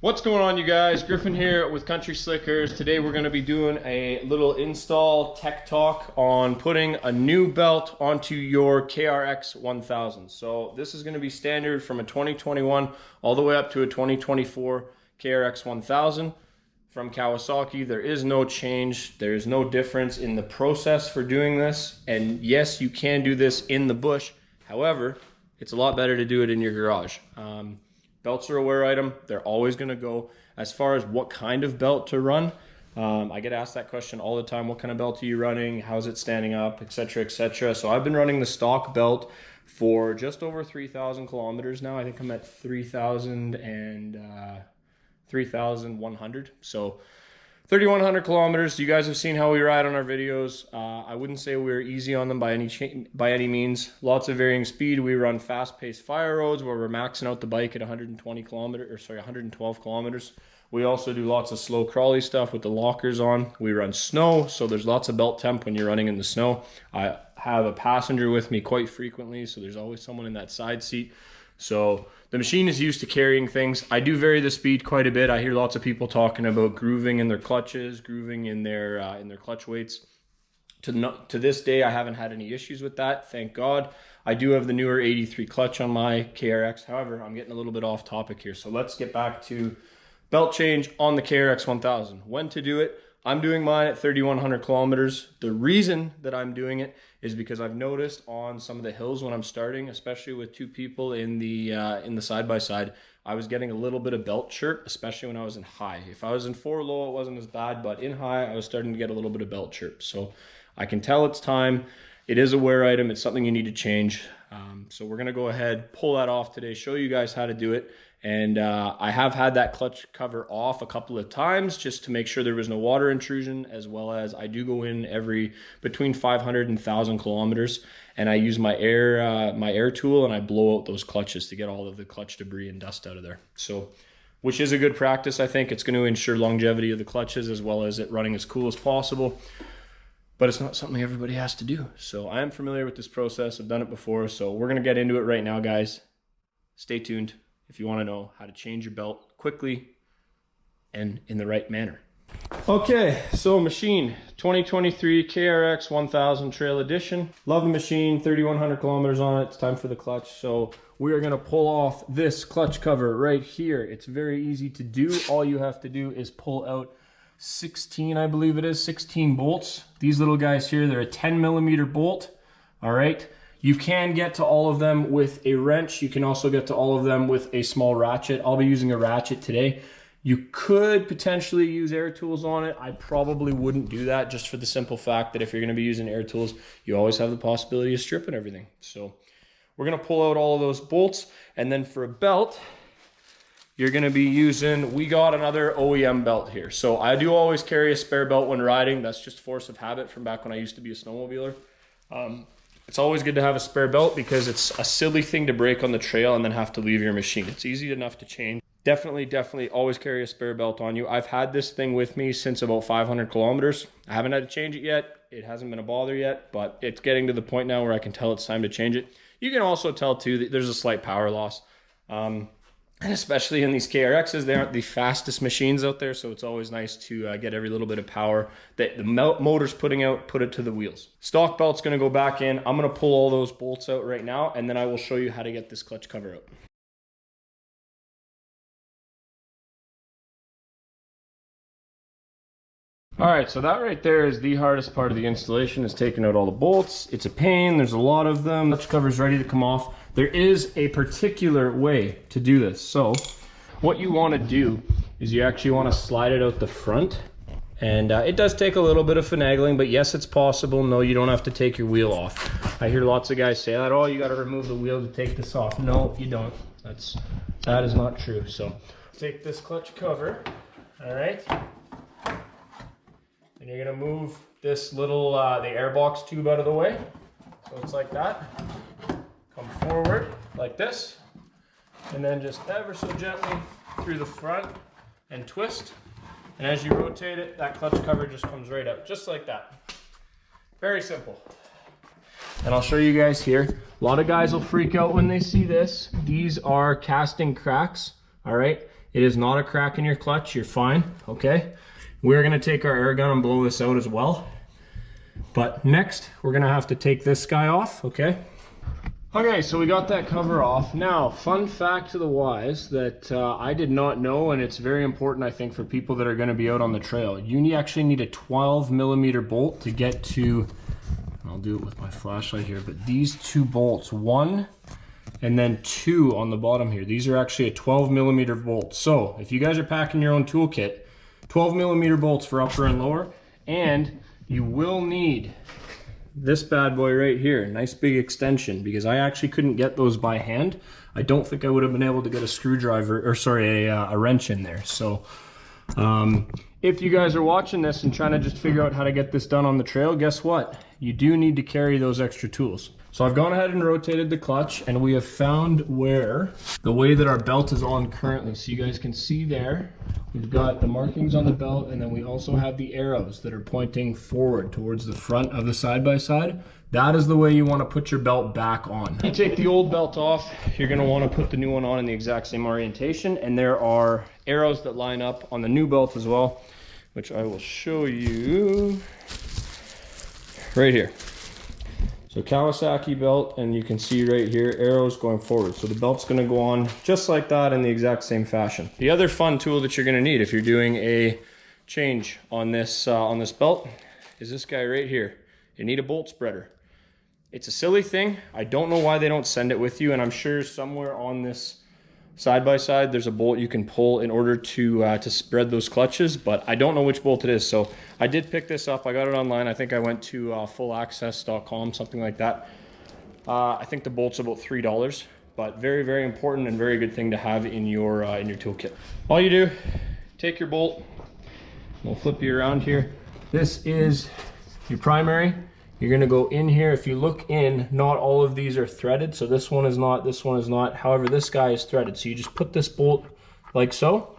What's going on, you guys? Griffin here with Country Slickers. Today we're going to be doing a little install tech talk on putting a new belt onto your KRX 1000. So this is going to be standard from a 2021 all the way up to a 2024 KRX 1000 from Kawasaki. There is no change. There is no difference in the process for doing this. And yes, you can do this in the bush. However, it's a lot better to do it in your garage. Belts are a wear item. They're always going to go. As far as what kind of belt to run, I get asked that question all the time. What kind of belt are you running? How's it standing up, etc., etc. So I've been running the stock belt for just over 3,000 kilometers now. I think I'm at 3,000 and 3,100. So 3,100 kilometers. You guys have seen how we ride on our videos. I wouldn't say we're easy on them by any means. Lots of varying speed. We run fast-paced fire roads where we're maxing out the bike at 112 kilometers. We also do lots of slow crawly stuff with the lockers on. We run snow, so there's lots of belt temp when you're running in the snow. I have a passenger with me quite frequently, so there's always someone in that side seat. So the machine is used to carrying things. I do vary the speed quite a bit. I hear lots of people talking about grooving in their clutches, grooving in their clutch weights. To this day, I haven't had any issues with that, thank God. I do have the newer 83 clutch on my KRX. However, I'm getting a little bit off topic here. So let's get back to belt change on the KRX 1000. When to do it? I'm doing mine at 3,100 kilometers. The reason that I'm doing it is because I've noticed on some of the hills when I'm starting, especially with two people in the side-by-side, I was getting a little bit of belt chirp, especially when I was in high. If I was in 4 low, it wasn't as bad, but in high, I was starting to get a little bit of belt chirp. So I can tell it's time. It is a wear item. It's something you need to change. So we're going to go ahead, pull that off today, show you guys how to do it. And I have had that clutch cover off a couple of times just to make sure there was no water intrusion, as well as I do go in between 500 and 1,000 kilometers, and I use my air tool and I blow out those clutches to get all of the clutch debris and dust out of there. So, which is a good practice. I think it's going to ensure longevity of the clutches as well as it running as cool as possible. But it's not something everybody has to do. So I am familiar with this process. I've done it before. So we're going to get into it right now, guys. Stay tuned if you want to know how to change your belt quickly and in the right manner. Okay, so machine 2023 KRX 1000 Trail Edition. Love the machine, 3,100 kilometers on it. It's time for the clutch. So we are going to pull off this clutch cover right here. It's very easy to do. All you have to do is pull out 16, I believe it is, 16 bolts. These little guys here, they're a 10 millimeter bolt. All right. You can get to all of them with a wrench. You can also get to all of them with a small ratchet. I'll be using a ratchet today. You could potentially use air tools on it. I probably wouldn't do that, just for the simple fact that if you're going to be using air tools, you always have the possibility of stripping everything. So we're going to pull out all of those bolts. And then for a belt, you're going to be using, we got another OEM belt here. So I do always carry a spare belt when riding. That's just force of habit from back when I used to be a snowmobiler. It's always good to have a spare belt because it's a silly thing to break on the trail and then have to leave your machine. It's easy enough to change. Definitely always carry a spare belt on you. I've had this thing with me since about 500 kilometers. I haven't had to change it yet. It hasn't been a bother yet, but it's getting to the point now where I can tell it's time to change it. You can also tell too that there's a slight power loss. And especially in these KRXs, they aren't the fastest machines out there, so it's always nice to get every little bit of power that the motor's putting out, put it to the wheels. Stock belt's going to go back in. I'm going to pull all those bolts out right now, and then I will show you how to get this clutch cover out. All right, so that right there is the hardest part of the installation, is taking out all the bolts. It's a pain, there's a lot of them. Clutch cover's ready to come off. There is a particular way to do this. So what you want to do is you actually want to slide it out the front. And it does take a little bit of finagling, but yes, it's possible. No, you don't have to take your wheel off. I hear lots of guys say that, oh, you got to remove the wheel to take this off. No, you don't. That is not true. So take this clutch cover, all right? And you're gonna move this little, the airbox tube out of the way. So it's like that. Come forward like this. And then just ever so gently through the front and twist. And as you rotate it, that clutch cover just comes right out, just like that. Very simple. And I'll show you guys here. A lot of guys will freak out when they see this. These are casting cracks, all right? It is not a crack in your clutch, you're fine, okay? We're gonna take our air gun and blow this out as well. But next, we're gonna have to take this guy off, okay? Okay, so we got that cover off. Now, fun fact to the wise that I did not know, and it's very important, I think, for people that are gonna be out on the trail. You actually need a 12mm bolt to get to, I'll do it with my flashlight here, but these two bolts, one and then two on the bottom here. These are actually a 12mm bolt. So if you guys are packing your own toolkit, 12mm bolts for upper and lower, and you will need this bad boy right here, nice big extension, because I actually couldn't get those by hand. I don't think I would have been able to get a screwdriver, or sorry, a wrench in there. So if you guys are watching this and trying to just figure out how to get this done on the trail, guess what? You do need to carry those extra tools. So I've gone ahead and rotated the clutch, and we have found where the way that our belt is on currently. So you guys can see there, we've got the markings on the belt, and then we also have the arrows that are pointing forward towards the front of the side-by-side. That is the way you want to put your belt back on. You take the old belt off, you're going to want to put the new one on in the exact same orientation, and there are arrows that line up on the new belt as well, which I will show you right here. So Kawasaki belt, and you can see right here, arrows going forward. So the belt's gonna go on just like that in the exact same fashion. The other fun tool that you're gonna need if you're doing a change on this belt is this guy right here. You need a bolt spreader. It's a silly thing. I don't know why they don't send it with you, and I'm sure somewhere on this side-by-side there's a bolt you can pull in order to spread those clutches, but I don't know which bolt it is. So I did pick this up. I got it online. I think I went to fullaccess.com, something like that. I think the bolt's about $3, but very, very important and very good thing to have in your toolkit. All you do, take your bolt. We'll flip you around here. This is your primary. You're gonna go in here. If you look in, not all of these are threaded. So this one is not, this one is not. However, this guy is threaded. So you just put this bolt like so,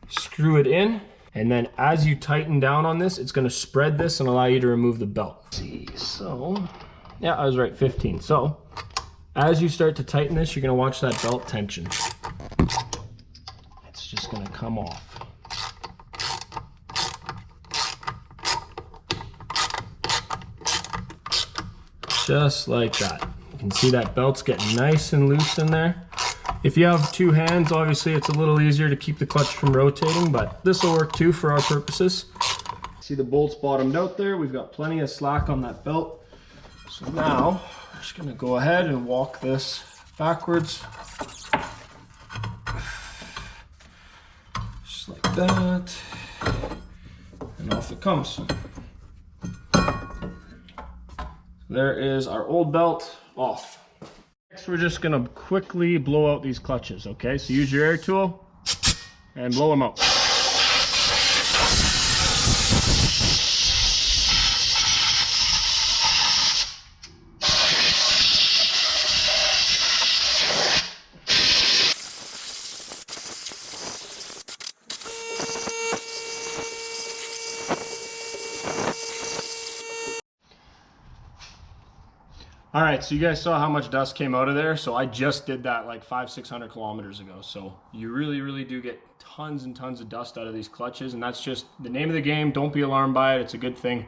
screw it in, and then as you tighten down on this, it's gonna spread this and allow you to remove the belt. Let's see, so, yeah, I was right, 15. So as you start to tighten this, you're gonna watch that belt tension. It's just gonna come off. Just like that. You can see that belt's getting nice and loose in there. If you have two hands, obviously it's a little easier to keep the clutch from rotating, but this will work too for our purposes. See the bolts bottomed out there. We've got plenty of slack on that belt. So now, I'm just gonna go ahead and walk this backwards. Just like that. And off it comes. There is our old belt off. Next, we're just gonna quickly blow out these clutches, okay? So use your air tool and blow them out. All right, so you guys saw how much dust came out of there. So I just did that like 500-600 kilometers ago. So you really, really do get tons and tons of dust out of these clutches, and that's just the name of the game. Don't be alarmed by it. It's a good thing.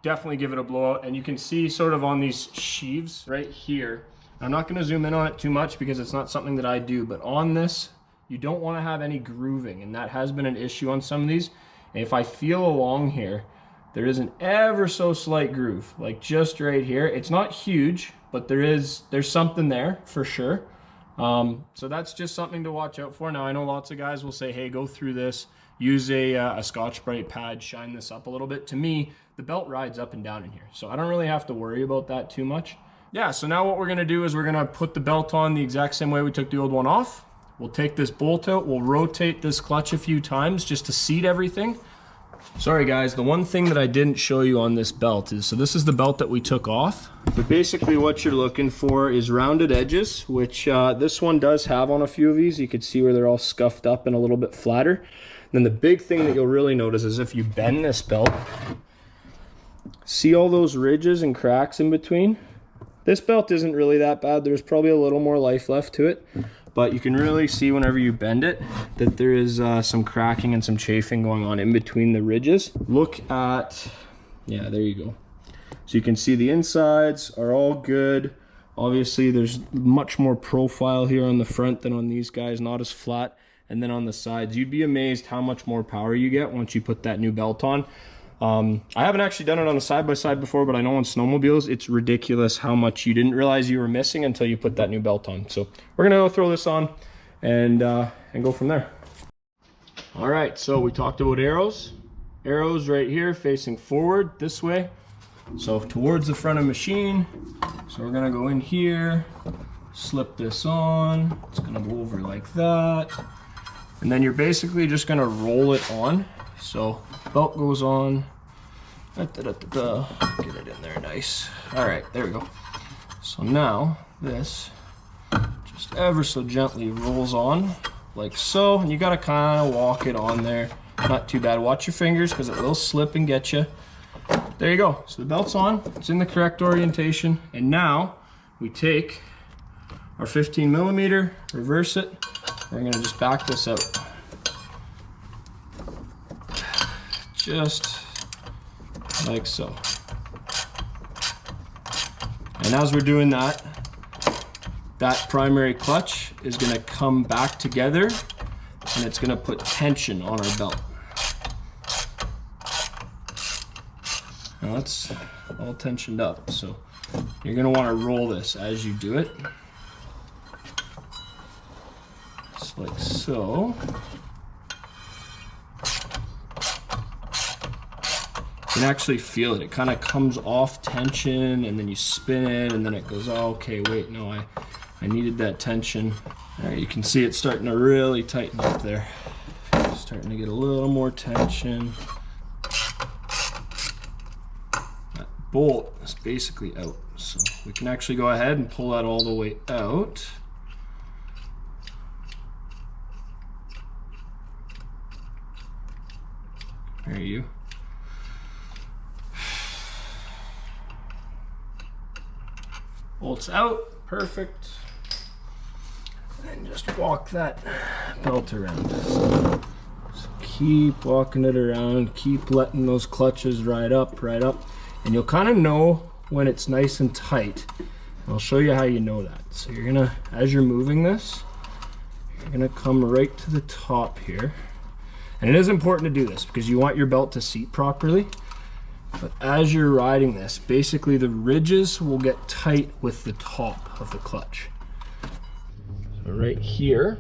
Definitely give it a blowout. And you can see sort of on these sheaves right here. I'm not gonna zoom in on it too much because it's not something that I do, but on this, you don't wanna have any grooving, and that has been an issue on some of these. And if I feel along here, there is an ever so slight groove, like just right here. It's not huge, but there's something there for sure. So that's just something to watch out for. Now I know lots of guys will say, hey, go through this, use a Scotch-Brite pad, shine this up a little bit. To me, the belt rides up and down in here, so I don't really have to worry about that too much. Yeah, so now what we're gonna do is we're gonna put the belt on the exact same way we took the old one off. We'll take this bolt out, we'll rotate this clutch a few times just to seat everything. Sorry guys, the one thing that I didn't show you on this belt is, so this is the belt that we took off. But basically what you're looking for is rounded edges, which this one does have on a few of these. You can see where they're all scuffed up and a little bit flatter. And then the big thing that you'll really notice is if you bend this belt, see all those ridges and cracks in between? This belt isn't really that bad. There's probably a little more life left to it. but you can really see whenever you bend it that there is some cracking and some chafing going on in between the ridges. Look at, yeah, there you go. So you can see the insides are all good. Obviously there's much more profile here on the front than on these guys, not as flat. And then on the sides, you'd be amazed how much more power you get once you put that new belt on. I haven't actually done it on a side-by-side before, but I know on snowmobiles, it's ridiculous how much you didn't realize you were missing until you put that new belt on. So we're gonna go throw this on and go from there. All right, so we talked about arrows. Arrows right here facing forward this way. So towards the front of the machine. So we're gonna go in here, slip this on. It's gonna go over like that. And then you're basically just gonna roll it on. So belt goes on. Get it in there nice. All right, there we go. So now this just ever so gently rolls on like so. And you gotta kind of walk it on there. Not too bad. Watch your fingers because it will slip and get you. There you go. So the belt's on. It's in the correct orientation. And now we take our 15 millimeter, reverse it. We're gonna just back this out. Just like so. And as we're doing that, that primary clutch is gonna come back together and it's gonna put tension on our belt. Now it's all tensioned up, so you're gonna wanna roll this as you do it. Just like so. You can actually feel it. It kind of comes off tension and then you spin it and then it goes, oh, okay, wait, no, I needed that tension. All right, you can see it starting to really tighten up there. Starting to get a little more tension. That bolt is basically out. So we can actually go ahead and pull that all the way out. There you go. Bolts out, perfect. And just walk that belt around. So keep walking it around, keep letting those clutches ride up. And you'll kind of know when it's nice and tight. I'll show you how you know that. So you're gonna, as you're moving this, you're gonna come right to the top here. And it is important to do this because you want your belt to seat properly. But as you're riding this, basically the ridges will get tight with the top of the clutch. So right here,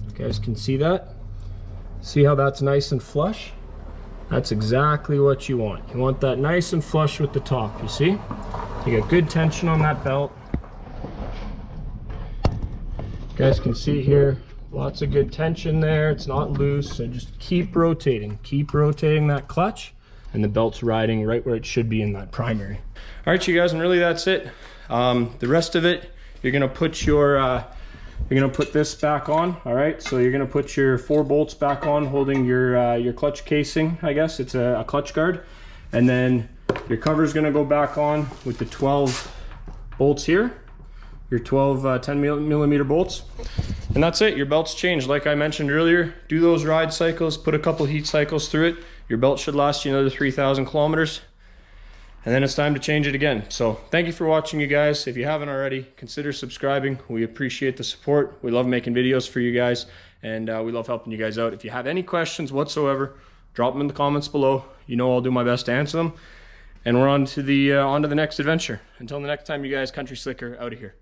you guys can see that? See how that's nice and flush? That's exactly what you want. You want that nice and flush with the top, you see? You get good tension on that belt. You guys can see here, lots of good tension there. It's not loose, so just keep rotating that clutch. And the belt's riding right where it should be in that primary. All right, you guys, and really that's it. The rest of it, you're gonna put your, you're gonna put this back on. All right, so you're gonna put your 4 bolts back on, holding your clutch casing. I guess it's a clutch guard, and then your cover's gonna go back on with the 12 bolts here. Your 12 10 millimeter bolts. And that's it, your belt's changed. Like I mentioned earlier, do those ride cycles, put a couple heat cycles through it. Your belt should last you another 3,000 kilometers. And then it's time to change it again. So thank you for watching, you guys. If you haven't already, consider subscribing. We appreciate the support. We love making videos for you guys, and we love helping you guys out. If you have any questions whatsoever, drop them in the comments below. You know I'll do my best to answer them. And we're on to the next adventure. Until the next time, you guys, Country Slicker out of here.